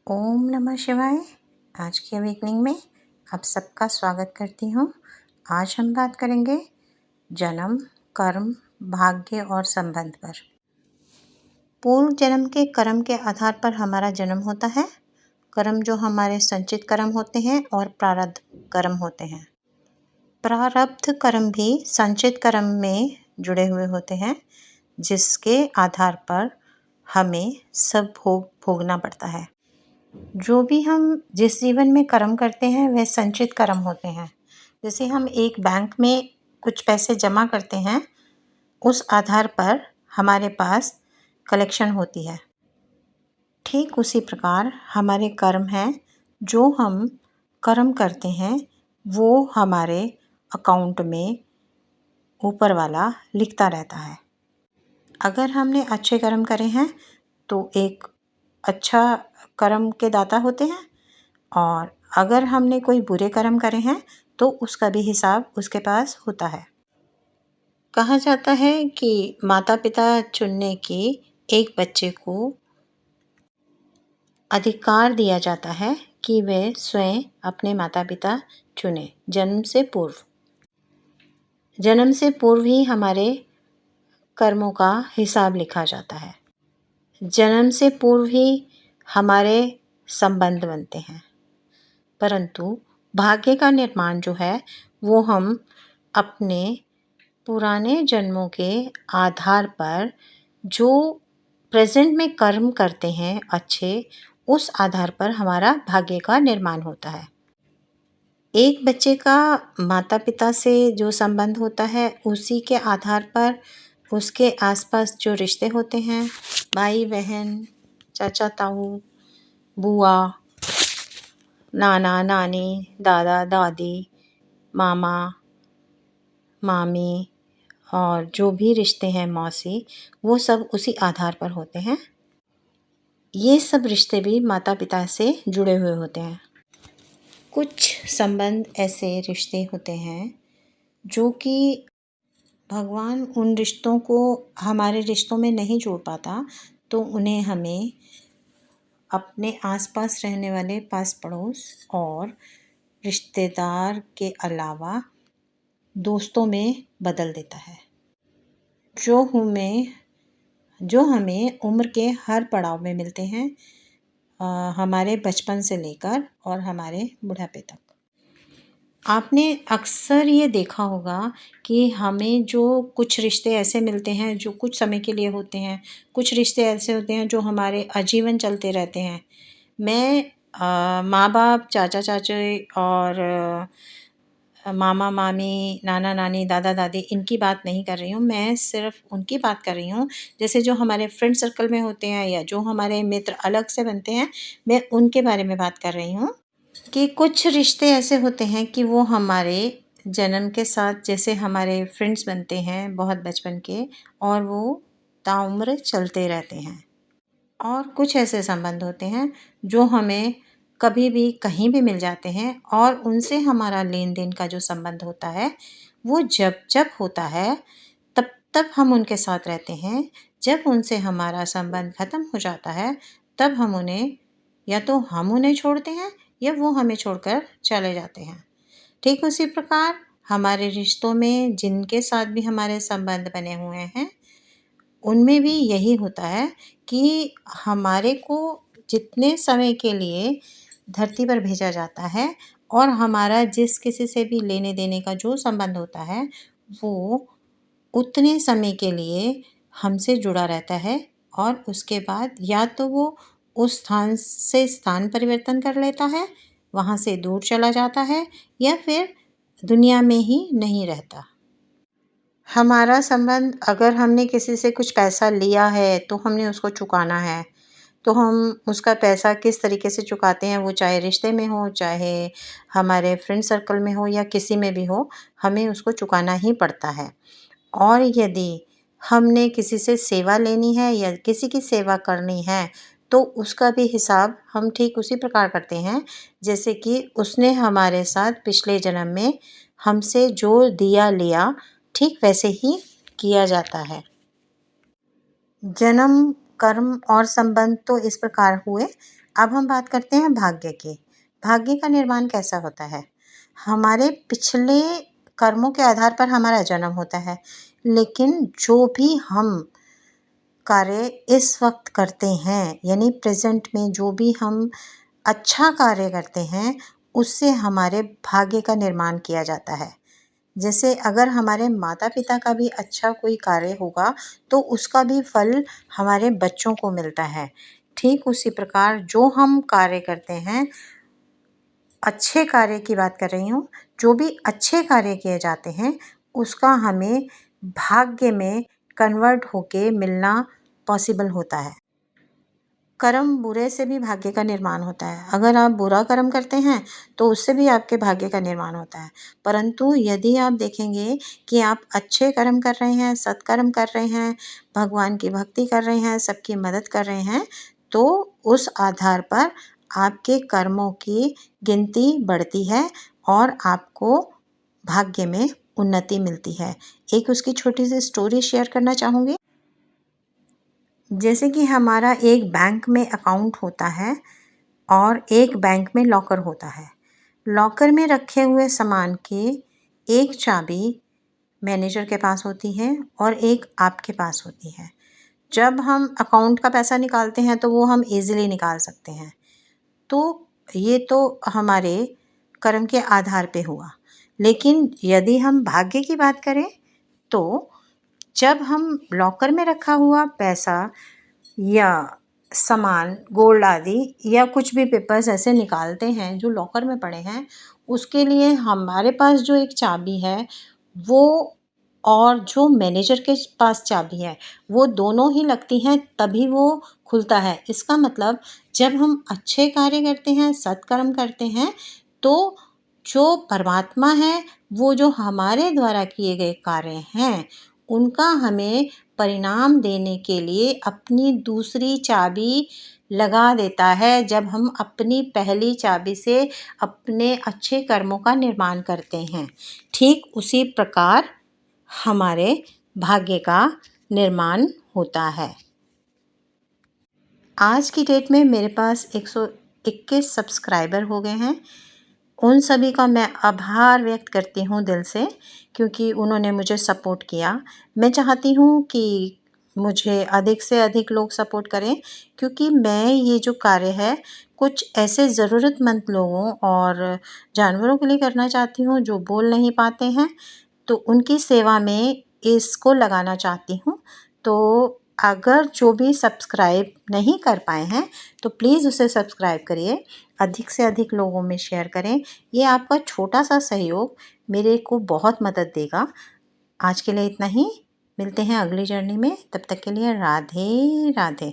ओम नमः शिवाय। आज की अवेकनिंग में आप सबका स्वागत करती हूँ। आज हम बात करेंगे जन्म, कर्म, भाग्य और संबंध पर। पूर्व जन्म के कर्म के आधार पर हमारा जन्म होता है। कर्म जो हमारे संचित कर्म होते हैं और प्रारब्ध कर्म होते हैं। प्रारब्ध कर्म भी संचित कर्म में जुड़े हुए होते हैं, जिसके आधार पर हमें सब भोगना पड़ता है। जो भी हम जिस जीवन में कर्म करते हैं वह संचित कर्म होते हैं। जैसे हम एक बैंक में कुछ पैसे जमा करते हैं, उस आधार पर हमारे पास कलेक्शन होती है। ठीक उसी प्रकार हमारे कर्म हैं। जो हम कर्म करते हैं वो हमारे अकाउंट में ऊपर वाला लिखता रहता है। अगर हमने अच्छे कर्म करे हैं तो एक अच्छा कर्म के दाता होते हैं, और अगर हमने कोई बुरे कर्म करे हैं तो उसका भी हिसाब उसके पास होता है। कहा जाता है कि माता पिता चुनने की एक बच्चे को अधिकार दिया जाता है कि वे स्वयं अपने माता पिता चुने। जन्म से पूर्व ही हमारे कर्मों का हिसाब लिखा जाता है। जन्म से पूर्व ही हमारे संबंध बनते हैं, परंतु भाग्य का निर्माण जो है वो हम अपने पुराने जन्मों के आधार पर जो प्रेजेंट में कर्म करते हैं अच्छे, उस आधार पर हमारा भाग्य का निर्माण होता है। एक बच्चे का माता पिता से जो संबंध होता है उसी के आधार पर उसके आसपास जो रिश्ते होते हैं, भाई बहन, चाचा ताऊ, बुआ, नाना नानी, दादा दादी, मामा मामी और जो भी रिश्ते हैं, मौसी, वो सब उसी आधार पर होते हैं। ये सब रिश्ते भी माता पिता से जुड़े हुए होते हैं। कुछ संबंध ऐसे रिश्ते होते हैं जो कि भगवान उन रिश्तों को हमारे रिश्तों में नहीं जोड़ पाता, तो उन्हें हमें अपने आसपास रहने वाले पास पड़ोस और रिश्तेदार के अलावा दोस्तों में बदल देता है, जो हमें उम्र के हर पड़ाव में मिलते हैं, हमारे बचपन से लेकर और हमारे बुढ़ापे तक। आपने अक्सर ये देखा होगा कि हमें जो कुछ रिश्ते ऐसे मिलते हैं जो कुछ समय के लिए होते हैं, कुछ रिश्ते ऐसे होते हैं जो हमारे आजीवन चलते रहते हैं। मैं माँ बाप, चाचा चाची और मामा मामी, नाना नानी, दादा दादी, इनकी बात नहीं कर रही हूँ। मैं सिर्फ उनकी बात कर रही हूँ जैसे जो हमारे फ्रेंड सर्कल में होते हैं या जो हमारे मित्र अलग से बनते हैं, मैं उनके बारे में बात कर रही हूँ। कि कुछ रिश्ते ऐसे होते हैं कि वो हमारे जन्म के साथ जैसे हमारे फ्रेंड्स बनते हैं बहुत बचपन के, और वो ताउम्र चलते रहते हैं। और कुछ ऐसे संबंध होते हैं जो हमें कभी भी कहीं भी मिल जाते हैं, और उनसे हमारा लेन देन का जो संबंध होता है वो जब जब होता है तब तब हम उनके साथ रहते हैं। जब उनसे हमारा संबंध खत्म हो जाता है तब हम उन्हें, या तो हम उन्हें छोड़ते हैं या वो हमें छोड़कर चले जाते हैं। ठीक उसी प्रकार हमारे रिश्तों में जिनके साथ भी हमारे संबंध बने हुए हैं उनमें भी यही होता है कि हमारे को जितने समय के लिए धरती पर भेजा जाता है और हमारा जिस किसी से भी लेने देने का जो संबंध होता है वो उतने समय के लिए हमसे जुड़ा रहता है, और उसके बाद या तो वो उस स्थान से स्थान परिवर्तन कर लेता है, वहाँ से दूर चला जाता है, या फिर दुनिया में ही नहीं रहता। हमारा संबंध, अगर हमने किसी से कुछ पैसा लिया है तो हमने उसको चुकाना है, तो हम उसका पैसा किस तरीके से चुकाते हैं, वो चाहे रिश्ते में हो, चाहे हमारे फ्रेंड सर्कल में हो या किसी में भी हो, हमें उसको चुकाना ही पड़ता है। और यदि हमने किसी से सेवा लेनी है या किसी की सेवा करनी है तो उसका भी हिसाब हम ठीक उसी प्रकार करते हैं जैसे कि उसने हमारे साथ पिछले जन्म में हमसे जो दिया लिया, ठीक वैसे ही किया जाता है। जन्म, कर्म और संबंध तो इस प्रकार हुए, अब हम बात करते हैं भाग्य की। भाग्य का निर्माण कैसा होता है? हमारे पिछले कर्मों के आधार पर हमारा जन्म होता है, लेकिन जो भी हम कार्य इस वक्त करते हैं, यानी प्रेजेंट में जो भी हम अच्छा कार्य करते हैं, उससे हमारे भाग्य का निर्माण किया जाता है। जैसे अगर हमारे माता पिता का भी अच्छा कोई कार्य होगा तो उसका भी फल हमारे बच्चों को मिलता है। ठीक उसी प्रकार जो हम कार्य करते हैं, अच्छे कार्य की बात कर रही हूँ, जो भी अच्छे कार्य किए जाते हैं उसका हमें भाग्य में कन्वर्ट होके मिलना पॉसिबल होता है। कर्म बुरे से भी भाग्य का निर्माण होता है। अगर आप बुरा कर्म करते हैं तो उससे भी आपके भाग्य का निर्माण होता है। परंतु यदि आप देखेंगे कि आप अच्छे कर्म कर रहे हैं, सत्कर्म कर रहे हैं, भगवान की भक्ति कर रहे हैं, सबकी मदद कर रहे हैं, तो उस आधार पर आपके कर्मों की गिनती बढ़ती है और आपको भाग्य में उन्नति मिलती है। एक उसकी छोटी सी स्टोरी शेयर करना चाहूँगी। जैसे कि हमारा एक बैंक में अकाउंट होता है और एक बैंक में लॉकर होता है। लॉकर में रखे हुए सामान की एक चाबी मैनेजर के पास होती है और एक आपके पास होती है। जब हम अकाउंट का पैसा निकालते हैं तो वो हम ईज़िली निकाल सकते हैं। तो ये तो हमारे कर्म के आधार पे हुआ। लेकिन यदि हम भाग्य की बात करें तो जब हम लॉकर में रखा हुआ पैसा या सामान, गोल्ड आदि या कुछ भी पेपर्स ऐसे निकालते हैं जो लॉकर में पड़े हैं, उसके लिए हमारे पास जो एक चाबी है वो और जो मैनेजर के पास चाबी है वो दोनों ही लगती हैं तभी वो खुलता है। इसका मतलब जब हम अच्छे कार्य करते हैं, सत्कर्म करते हैं, तो जो परमात्मा है वो जो हमारे द्वारा किए गए कार्य हैं उनका हमें परिणाम देने के लिए अपनी दूसरी चाबी लगा देता है, जब हम अपनी पहली चाबी से अपने अच्छे कर्मों का निर्माण करते हैं। ठीक उसी प्रकार हमारे भाग्य का निर्माण होता है। आज की डेट में मेरे पास 121 सब्सक्राइबर हो गए हैं। उन सभी का मैं आभार व्यक्त करती हूँ दिल से, क्योंकि उन्होंने मुझे सपोर्ट किया। मैं चाहती हूँ कि मुझे अधिक से अधिक लोग सपोर्ट करें, क्योंकि मैं ये जो कार्य है कुछ ऐसे ज़रूरतमंद लोगों और जानवरों के लिए करना चाहती हूँ जो बोल नहीं पाते हैं, तो उनकी सेवा में इसको लगाना चाहती हूँ। तो अगर जो भी सब्सक्राइब नहीं कर पाए हैं तो प्लीज़ उसे सब्सक्राइब करिए, अधिक से अधिक लोगों में शेयर करें। ये आपका छोटा सा सहयोग मेरे को बहुत मदद देगा। आज के लिए इतना ही, मिलते हैं अगली जर्नी में, तब तक के लिए राधे राधे।